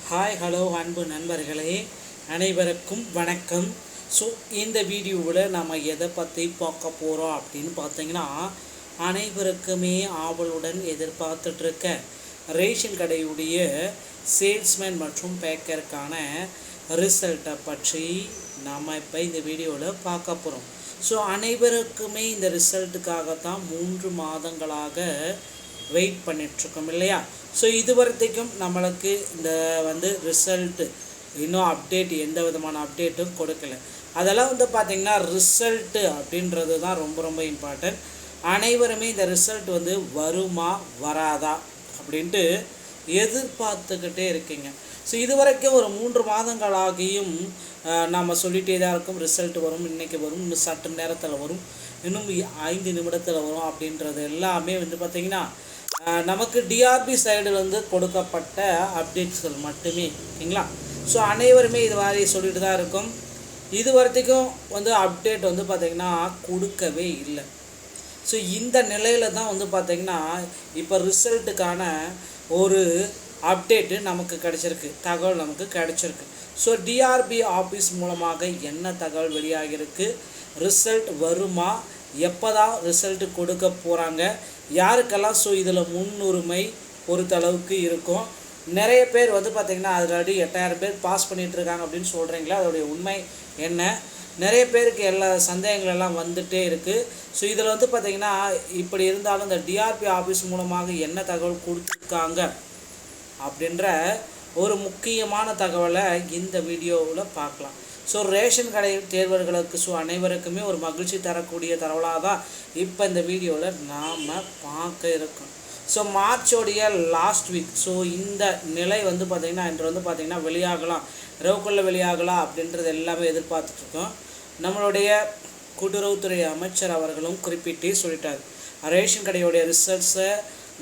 Hi hello அன்பு நண்பர்களே, அனைவருக்கும் வணக்கம். ஸோ இந்த வீடியோவில் நம்ம எதை பற்றி பார்க்க போகிறோம் அப்படின்னு பார்த்தீங்கன்னா, அனைவருக்குமே ஆவலுடன் எதிர்பார்த்துட்ருக்க ரேஷன் கடையுடைய சேல்ஸ்மேன் மற்றும் பேக்கருக்கான ரிசல்ட்டை பற்றி நாம் இப்போ இந்த வீடியோவில் பார்க்க போகிறோம். ஸோ அனைவருக்குமே இந்த ரிசல்ட்டுக்காகத்தான் 3 மாதங்களாக வெயிட் பண்ணிகிட்ருக்கோம் இல்லையா. ஸோ இது வரைக்கும் நம்மளுக்கு இந்த ரிசல்ட்டு இன்னும் எந்த விதமான அப்டேட்டும் கொடுக்கல. அதெல்லாம் பார்த்திங்கன்னா ரிசல்ட்டு அப்படின்றது தான் ரொம்ப இம்பார்ட்டன்ட். அனைவருமே இந்த ரிசல்ட் வருமா வராதா அப்படின்ட்டு எதிர்பார்த்துக்கிட்டே இருக்கீங்க. ஸோ இது வரைக்கும் ஒரு 3 மாதங்களாகியும் நாம் சொல்லிகிட்டே தான் இருக்கும், ரிசல்ட் வரும், இன்றைக்கி வரும், இன்னும் சற்று நேரத்தில் வரும், இன்னும் 5 நிமிடத்தில் வரும் அப்படின்றது எல்லாமே பார்த்திங்கன்னா நமக்கு டிஆர்பி சைடு கொடுக்கப்பட்ட அப்டேட்ஸ்கள் மட்டுமே, ஓகேங்களா. ஸோ அனைவருமே இது மாதிரி சொல்லிட்டு தான் இருக்கும். இது வரைக்கும் அப்டேட் பார்த்திங்கன்னா கொடுக்கவே இல்லை. ஸோ இந்த நிலையில் தான் பார்த்திங்கன்னா இப்போ ரிசல்ட்டுக்கான ஒரு அப்டேட்டு நமக்கு கிடச்சிருக்கு, தகவல் நமக்கு கிடச்சிருக்கு. ஸோ டிஆர்பி ஆஃபீஸ் மூலமாக என்ன தகவல் வெளியாகிருக்கு, ரிசல்ட் வருமா, எப்போ தான் ரிசல்ட்டு கொடுக்க போகிறாங்க, யாருக்கெல்லாம் ஸோ இதில் முன்னுரிமை பொறுத்தளவுக்கு இருக்கும். நிறைய பேர் பார்த்திங்கன்னா ஆல்ரெடி 8000 பேர் பாஸ் பண்ணிகிட்ருக்காங்க அப்படின்னு சொல்கிறீங்களா, அதோடைய உண்மை என்ன? நிறைய பேருக்கு எல்லா சந்தேகங்கள் எல்லாம் வந்துகிட்டே இருக்குது. ஸோ இதில் பார்த்திங்கன்னா இப்படி இருந்தாலும் இந்த டிஆர்பி ஆஃபீஸ் மூலமாக என்ன தகவல் கொடுத்துருக்காங்க அப்படின்ற ஒரு முக்கியமான தகவலை இந்த வீடியோவில் பார்க்கலாம். ஸோ ரேஷன் கடை தேர்வர்களுக்கு அனைவருக்குமே ஒரு மகிழ்ச்சி தரக்கூடிய தகவலாக தான் இப்போ இந்த வீடியோவில் நாம் பார்க்க இருக்கோம். ஸோ மார்ச்சோடைய லாஸ்ட் வீக், ஸோ இந்த நிலை பார்த்திங்கன்னா இன்று பார்த்திங்கன்னா வெளியாகலாம், இரவுக்குள்ளே வெளியாகலாம் அப்படின்றது எல்லாமே எதிர்பார்த்துட்ருக்கோம். நம்மளுடைய கூட்டுறவுத்துறை அமைச்சர் அவர்களும் குறிப்பிட்டே சொல்லிட்டார், ரேஷன் கடையோடைய ரிசல்ட்ஸை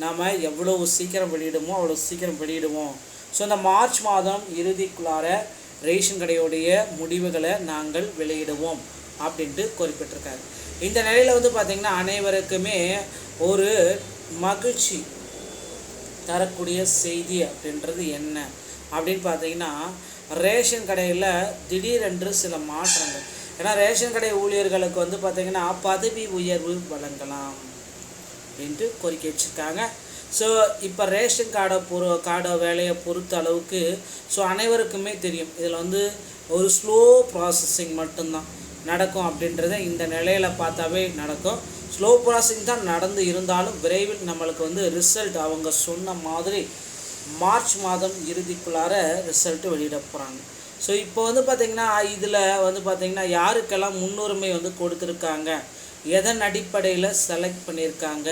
நாம் எவ்வளோ சீக்கிரம் வெளியிடுமோ அவ்வளோ சீக்கிரம் வெளியிடுவோம். ஸோ இந்த மார்ச் மாதம் இறுதிக்குள்ளார ரேஷன் கடையோடைய முடிவுகளை நாங்கள் வெளியிடுவோம் அப்படின்ட்டு குறிப்பிட்டிருக்காரு. இந்த நிலையில் பார்த்திங்கன்னா அனைவருக்குமே ஒரு மகிழ்ச்சி தரக்கூடிய செய்தி அப்படின்றது என்ன அப்படின்னு பார்த்திங்கன்னா, ரேஷன் கடையில் திடீரென்று சில மாற்றங்கள். ஏன்னா ரேஷன் கடை ஊழியர்களுக்கு பார்த்திங்கன்னா பதவி உயர்வு வழங்கலாம் அப்படின்ட்டு கோரிக்கை வச்சுருக்காங்க. ஸோ இப்போ ரேஷன் கார்டை வேலையை பொறுத்த அளவுக்கு ஸோ அனைவருக்குமே தெரியும், இதில் ஒரு ஸ்லோ ப்ராசஸிங் மட்டும்தான் நடக்கும் அப்படின்றத இந்த நிலையில் பார்த்தாவே நடக்கும். ஸ்லோ ப்ராசஸிங் தான் நடந்து இருந்தாலும் விரைவில் நம்மளுக்கு ரிசல்ட் அவங்க சொன்ன மாதிரி மார்ச் மாதம் இறுதிக்குள்ளார ரிசல்ட்டு வெளியிட போகிறாங்க. ஸோ இப்போ பார்த்திங்கன்னா இதில் பார்த்திங்கன்னா யாருக்கெல்லாம் முன்னுரிமை கொடுத்துருக்காங்க, எதன் அடிப்படையில் செலக்ட் பண்ணியிருக்காங்க,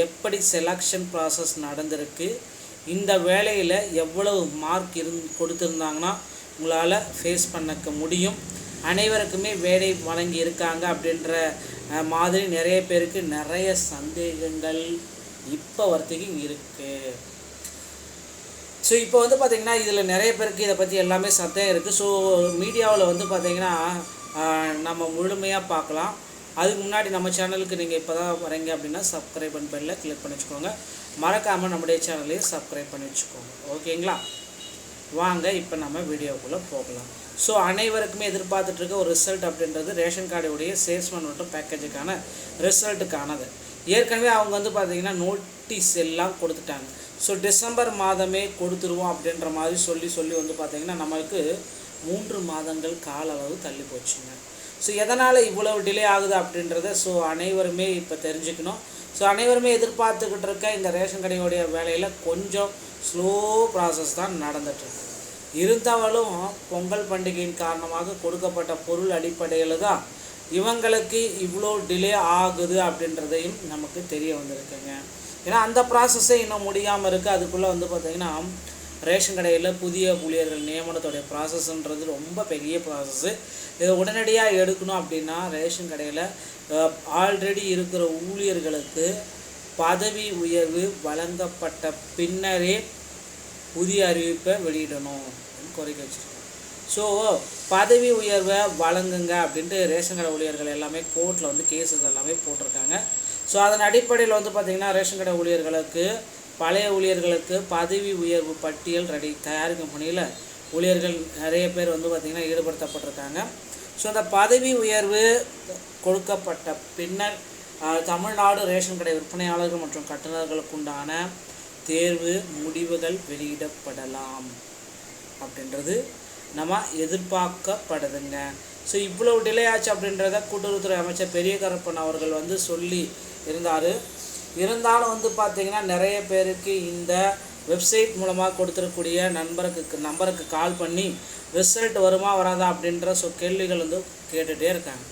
எப்படி செலக்ஷன் ப்ராசஸ் நடந்திருக்கு, இந்த வேலையில் எவ்வளவு மார்க் கொடுத்துருந்தாங்கன்னா உங்களால் ஃபேஸ் பண்ணக்க முடியும், அனைவருக்குமே வேலை வழங்கி இருக்காங்க அப்படின்ற மாதிரி நிறைய பேருக்கு நிறைய சந்தேகங்கள் இப்போ வரைக்கும் இருக்குது. ஸோ இப்போ பார்த்திங்கன்னா இதில் நிறைய பேருக்கு இதை பற்றி எல்லாமே சந்தேகம் இருக்குது. ஸோ மீடியாவில் பார்த்திங்கன்னா நம்ம முழுமையாக பார்க்கலாம். அதுக்கு முன்னாடி நம்ம சேனலுக்கு நீங்கள் இப்போ தான் வரீங்க அப்படின்னா சப்ஸ்கிரைப் பெல்லில் கிளிக் பண்ணி வச்சுக்கோங்க. மறக்காமல் நம்முடைய சேனலையும் சப்ஸ்கிரைப் பண்ணி வச்சுக்கோங்க, ஓகேங்களா. வாங்க இப்போ நம்ம வீடியோக்குள்ளே போகலாம். ஸோ அனைவருக்குமே எதிர்பார்த்துட்ருக்க ஒரு ரிசல்ட் அப்படின்றது ரேஷன் கார்டுடைய சேல்ஸ்மேன் மற்றும் பேக்கேஜுக்கான ரிசல்ட்டுக்கானது. ஏற்கனவே அவங்க பார்த்திங்கன்னா நோட்டீஸ் எல்லாம் கொடுத்துட்டாங்க. ஸோ டிசம்பர் மாதமே கொடுத்துருவோம் அப்படின்ற மாதிரி சொல்லி பார்த்திங்கன்னா நம்மளுக்கு 3 மாதங்கள் கால அளவு தள்ளி போச்சுங்க. ஸோ எதனால் இவ்வளவு டிலே ஆகுது அப்படின்றத அனைவருமே இப்போ தெரிஞ்சுக்கணும். ஸோ அனைவருமே எதிர்பார்த்துக்கிட்டு இருக்க இந்த ரேஷன் கடையோடைய வேலையில் கொஞ்சம் ஸ்லோ ப்ராசஸ் தான் நடந்துட்டுருக்கு. இருந்தாலும் பொங்கல் பண்டிகையின் காரணமாக கொடுக்கப்பட்ட பொருள் அடிப்படையில் தான் இவங்களுக்கு இவ்வளோ டிலே ஆகுது அப்படின்றதையும் நமக்கு தெரிய வந்திருக்குங்க. ஏன்னா அந்த ப்ராசஸே இன்னும் முடியாமல் இருக்குது. அதுக்குள்ளே பார்த்திங்கன்னா ரேஷன் கடையில் புதிய ஊழியர்கள் நியமனத்தோடைய ப்ராசஸ்ன்றது ரொம்ப பெரிய ப்ராசஸ்ஸு. இதை உடனடியாக எடுக்கணும் அப்படின்னா ரேஷன் கடையில் ஆல்ரெடி இருக்கிற ஊழியர்களுக்கு பதவி உயர்வு வழங்கப்பட்ட பின்னரே புதிய அறிவிப்பை வெளியிடணும் அப்படின்னு கோரிக்கை வச்சுருக்கோம். ஸோ பதவி உயர்வை வழங்குங்க அப்படின்ட்டு ரேஷன் கடை ஊழியர்கள் எல்லாமே கோர்ட்டில் கேசஸ் எல்லாமே போட்டிருக்காங்க. ஸோ அதன் அடிப்படையில் பார்த்திங்கன்னா ரேஷன் கடை ஊழியர்களுக்கு பழைய ஊழியர்களுக்கு பதவி உயர்வு பட்டியல் தயாரிக்கும் பணியில் ஊழியர்கள் நிறைய பேர் வந்து பார்த்திங்கன்னா ஈடுபடுத்தப்பட்டிருக்காங்க. ஸோ அந்த பதவி உயர்வு கொடுக்கப்பட்ட பின்னர் தமிழ்நாடு ரேஷன் கடை விற்பனையாளர்கள் மற்றும் கட்டுநர்களுக்குண்டான தேர்வு முடிவுகள் வெளியிடப்படலாம் அப்படின்றது நம்ம எதிர்பார்க்கப்படுதுங்க. ஸோ இவ்வளவு டிலே ஆச்சு அப்படின்றத கூட்டுறவுத்துறை அமைச்சர் பெரிய கருப்பன் அவர்கள் வந்து சொல்லி இருந்தாலும் வந்து பார்த்திங்கன்னா நிறைய பேருக்கு இந்த வெப்சைட் மூலமாக கொடுத்துருக்கூடிய நம்பருக்கு கால் பண்ணி ரிசல்ட் வருமா வராதா அப்படின்ற கேள்விகள் வந்து கேட்டுகிட்டே இருக்காங்க.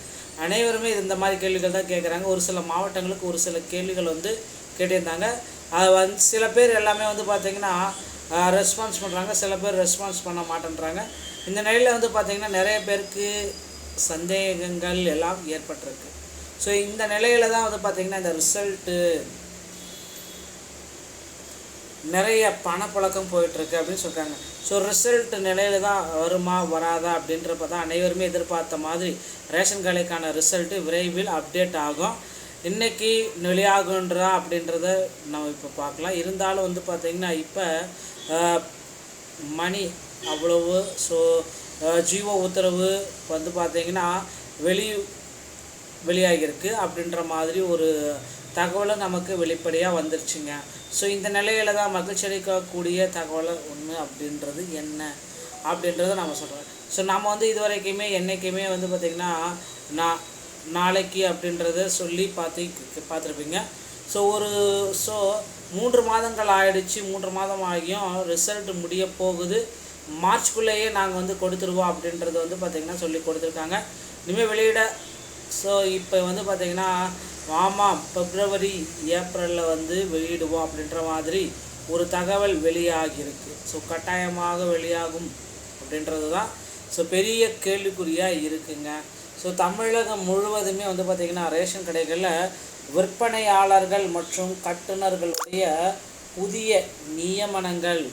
அனைவருமே இந்த மாதிரி கேள்விகள் தான் கேட்குறாங்க. ஒரு சில மாவட்டங்களுக்கு ஒரு சில கேள்விகள் வந்து கேட்டிருந்தாங்க. அது வந்து சில பேர் எல்லாமே வந்து பார்த்திங்கன்னா ரெஸ்பான்ஸ் பண்ணுறாங்க, சில பேர் ரெஸ்பான்ஸ் பண்ண மாட்டேன்றாங்க. இந்த நிலையில் வந்து பார்த்திங்கன்னா நிறைய பேருக்கு சந்தேகங்கள் எல்லாம் ஏற்பட்டிருக்கு. ஸோ இந்த நிலையில் தான் வந்து பார்த்திங்கன்னா இந்த ரிசல்ட்டு நிறைய பணப்புழக்கம் போயிட்டுருக்கு அப்படின்னு சொல்கிறாங்க. ஸோ ரிசல்ட் நிலையில் தான் வருமா வராதா அப்படின்றப்ப தான் அனைவருமே எதிர்பார்த்த மாதிரி ரேஷன் கடைக்கான ரிசல்ட்டு விரைவில் அப்டேட் ஆகும். இன்றைக்கி வெளியாகுன்றா அப்படின்றத நம்ம இப்போ பார்க்கலாம். இருந்தாலும் வந்து பார்த்திங்கன்னா இப்போ மணி அவ்வளவு ஸோ ஜிஓ உத்தரவு வந்து பார்த்திங்கன்னா வெளியாகிருக்கு அப்படின்ற மாதிரி ஒரு தகவலும் நமக்கு வெளிப்படையாக வந்துருச்சுங்க. ஸோ இந்த நிலையில் தான் மகிழ்ச்சி அளிக்கக்கூடிய தகவலை ஒன்று அப்படின்றது என்ன அப்படின்றத நம்ம சொல்கிறோம். ஸோ நம்ம வந்து இது வரைக்குமே என்றைக்குமே வந்து பார்த்திங்கன்னா நாளைக்கு அப்படின்றத சொல்லி பார்த்துருப்பீங்க. ஸோ 3 மாதங்கள் ஆகிடுச்சு. 3 மாதம் ஆகியும் ரிசல்ட் முடிய போகுது. மார்ச்குள்ளேயே நாங்கள் வந்து கொடுத்துருவோம் அப்படின்றது வந்து பார்த்திங்கன்னா சொல்லி கொடுத்துருக்காங்க. இனிமேல் வெளியிட ஸோ இப்போ வந்து பார்த்திங்கன்னா ஆமாம் பிப்ரவரி ஏப்ரலில் வந்து வெளியிடுவோம் அப்படின்ற மாதிரி ஒரு தகவல் வெளியாகியிருக்கு. ஸோ கட்டாயமாக வெளியாகும் அப்படின்றது தான் ஸோ பெரிய கேள்விக்குறியாக இருக்குங்க. ஸோ தமிழகம் முழுவதுமே வந்து பார்த்திங்கன்னா ரேஷன் கடைகளில் விற்பனையாளர்கள் மற்றும் கட்டுநர்களுடைய புதிய நியமனங்கள்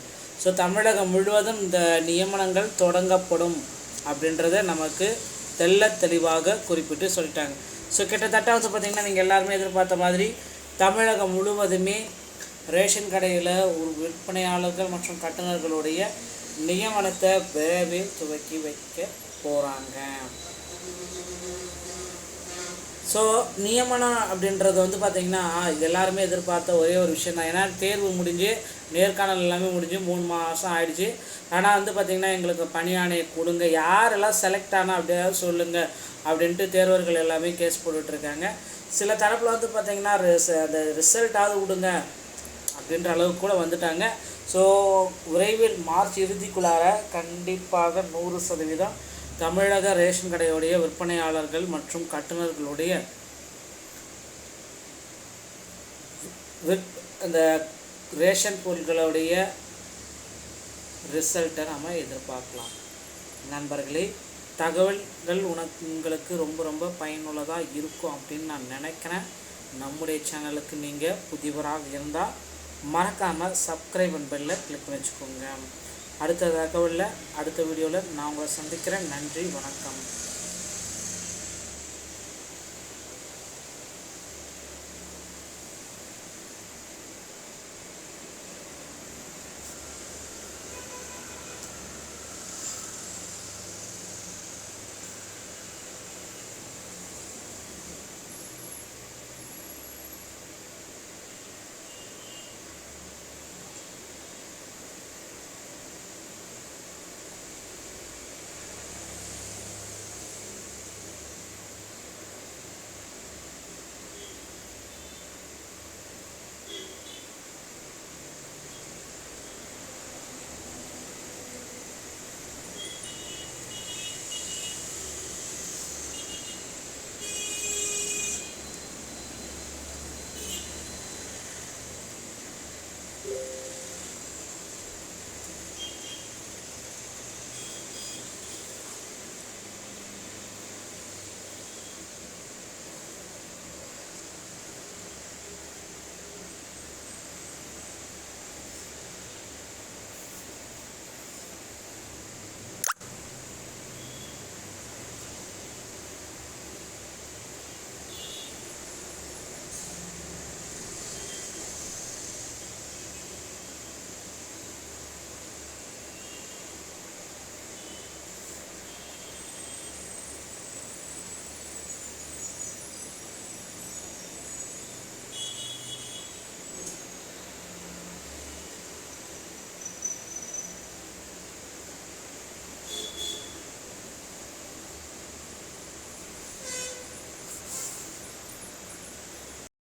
ஸோ தமிழகம் முழுவதும் இந்த நியமனங்கள் தொடங்கப்படும் அப்படின்றத நமக்கு தெளிவாக குறிப்பிட்டு சொல்லிட்டாங்க. ஸோ கிட்டத்தட்ட வந்து பார்த்திங்கன்னா நீங்கள் எல்லாருமே எதிர்பார்த்த மாதிரி தமிழகம் முழுவதுமே ரேஷன் கடையில் ஒரு விற்பனையாளர்கள் மற்றும் கட்டுநர்களுடைய நியமனத்தை விரைவில் துவக்கி வைக்க போகிறாங்க. ஸோ நியமனம் அப்படின்றது வந்து பார்த்திங்கன்னா எல்லாருமே எதிர்பார்த்த ஒரே ஒரு விஷயம் தான். ஏன்னா தேர்வு முடிஞ்சு நேர்காணல் எல்லாமே முடிஞ்சு 3 மாதம் ஆயிடுச்சு. ஆனால் வந்து பார்த்திங்கன்னா எங்களுக்கு பணி ஆணையை கொடுங்க, யாரெல்லாம் செலக்ட் ஆனால் அப்படியாவது சொல்லுங்கள் அப்படின்ட்டு தேர்வர்கள் எல்லாமே கேஸ் போட்டுட்ருக்காங்க. சில தரப்பில் வந்து பார்த்திங்கன்னா அந்த ரிசல்ட்டாவது விடுங்க அப்படின்ற அளவுக்கு கூட வந்துட்டாங்க. ஸோ விரைவில் மார்ச் இறுதிக்குள்ளார கண்டிப்பாக 100% தமிழக ரேஷன் கடையுடைய விற்பனையாளர்கள் மற்றும் கட்டுநர்களுடைய அந்த ரேஷன் பொருட்களுடைய ரிசல்ட்டை நம்ம எதிர்பார்க்கலாம். நண்பர்களே, தகவல்கள் உங்களுக்கு ரொம்ப பயனுள்ளதாக இருக்கும் அப்படின்னு நான் நினைக்கிறேன். நம்முடைய சேனலுக்கு நீங்கள் புதியவராக இருந்தால் மறக்காமல் சப்ஸ்கிரைப் அண்ட் பெல்லை கிளிக் பண்ணி வச்சுக்கோங்க. அடுத்த தகவலில் அடுத்த வீடியோவில் நான் உங்களை சந்திக்கிறேன். நன்றி, வணக்கம்.